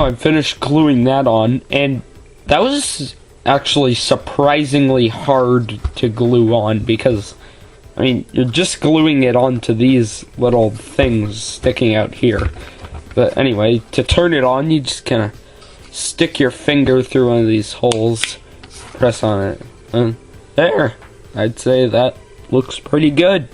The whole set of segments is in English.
now I've finished gluing that on, and that was actually surprisingly hard to glue on because, I mean, you're just gluing it onto these little things sticking out here. But anyway, to turn it on, you just kind of stick your finger through one of these holes, press on it, and there! I'd say that looks pretty good.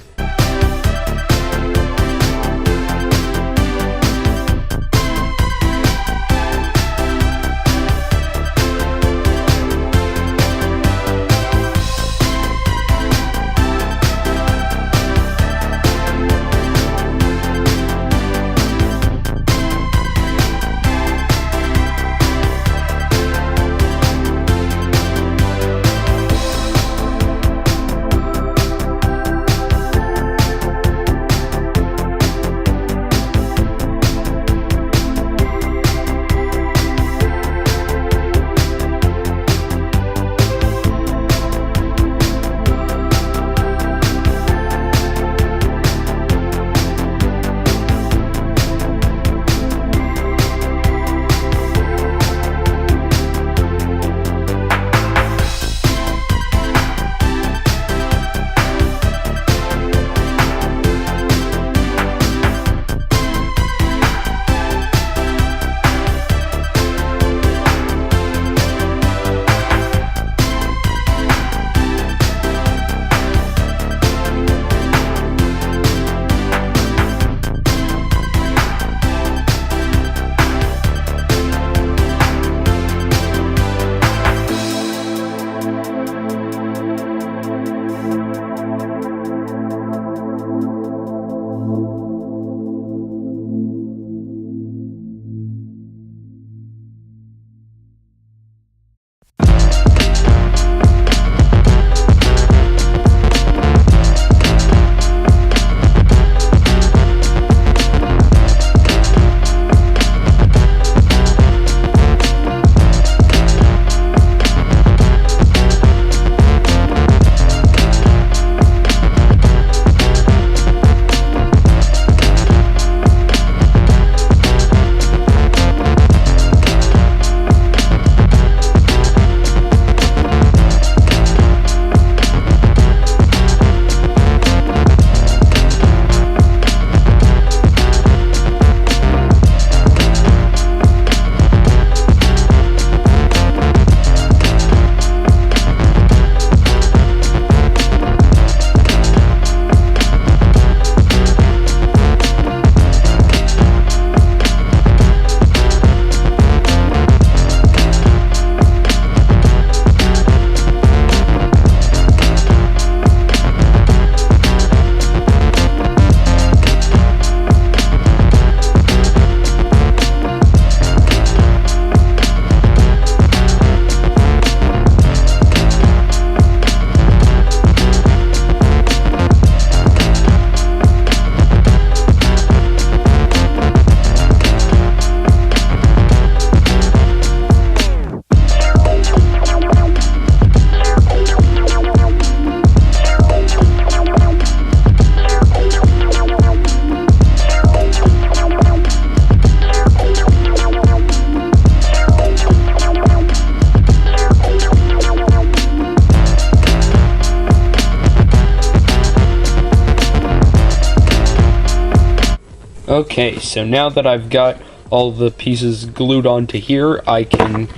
Okay, so now that I've got all the pieces glued onto here, I can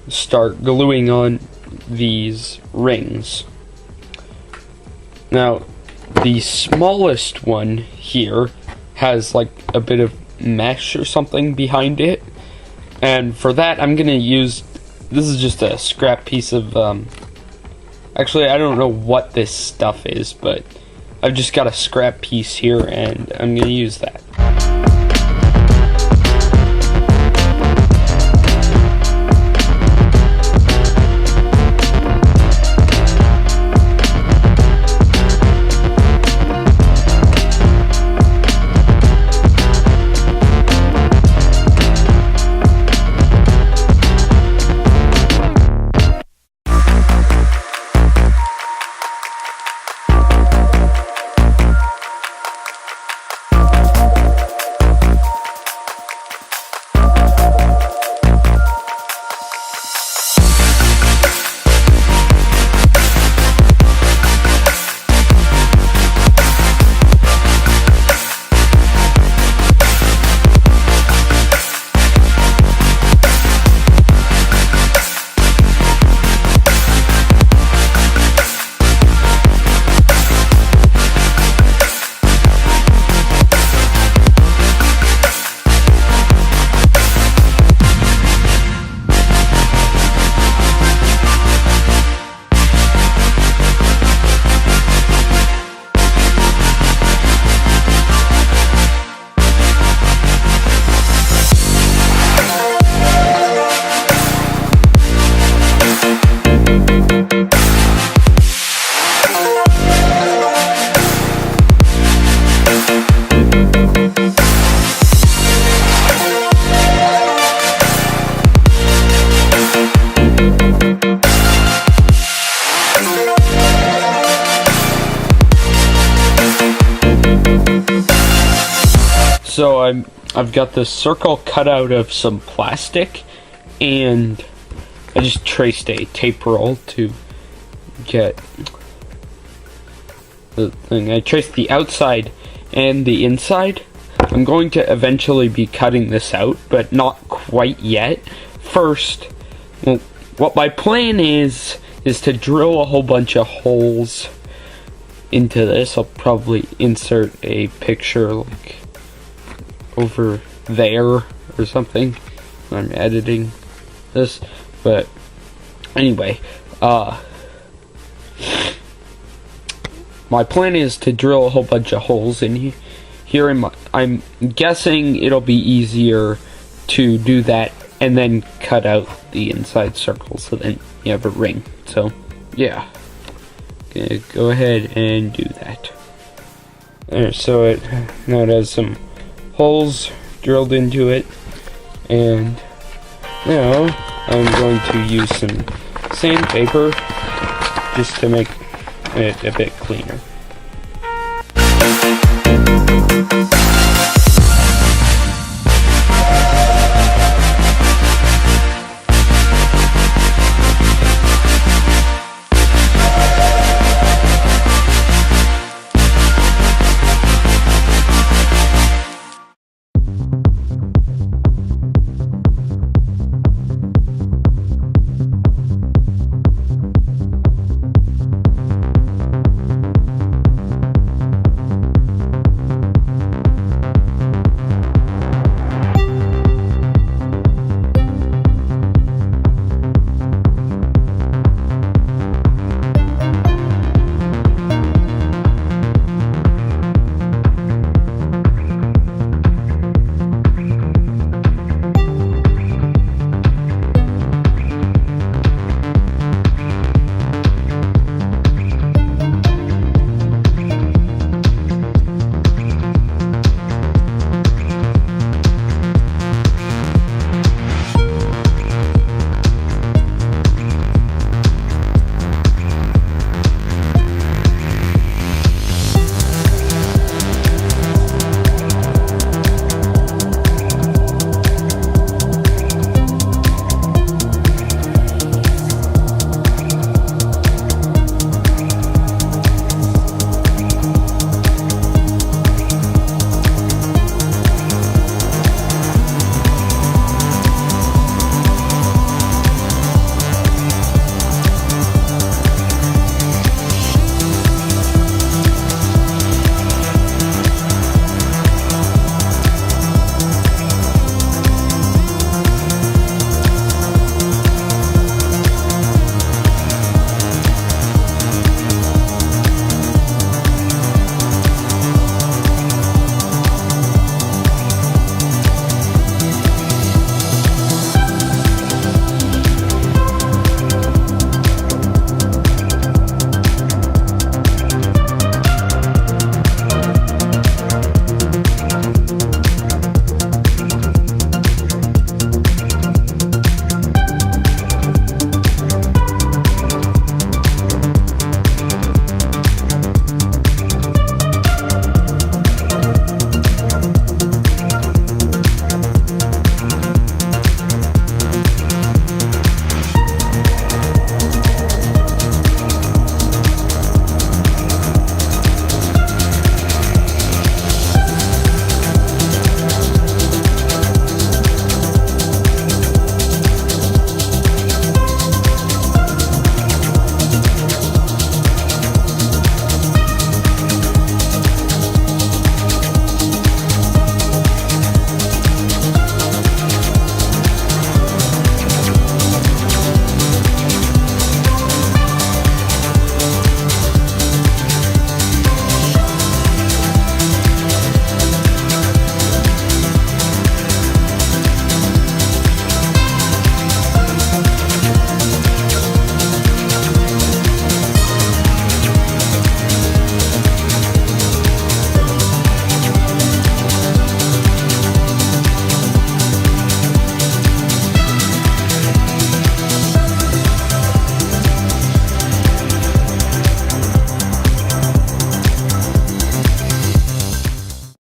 start gluing on these rings. Now, the smallest one here has like a bit of mesh or something behind it, and for that I'm gonna use, this is just a scrap piece of, actually I don't know what this stuff is, but I've just got a scrap piece here and I'm gonna use that. So I've got this circle cut out of some plastic, and I just traced a tape roll to get the thing. I traced the outside and the inside. I'm going to eventually be cutting this out, but not quite yet. First, well, what my plan is to drill a whole bunch of holes into this. I'll probably insert a picture like over there or something when I'm editing this. But anyway, my plan is to drill a whole bunch of holes in here. I'm guessing it'll be easier to do that and then cut out the inside circle so then you have a ring. So yeah, gonna go ahead and do that. There, so now it has some holes drilled into it, and now I'm going to use some sandpaper just to make it a bit cleaner.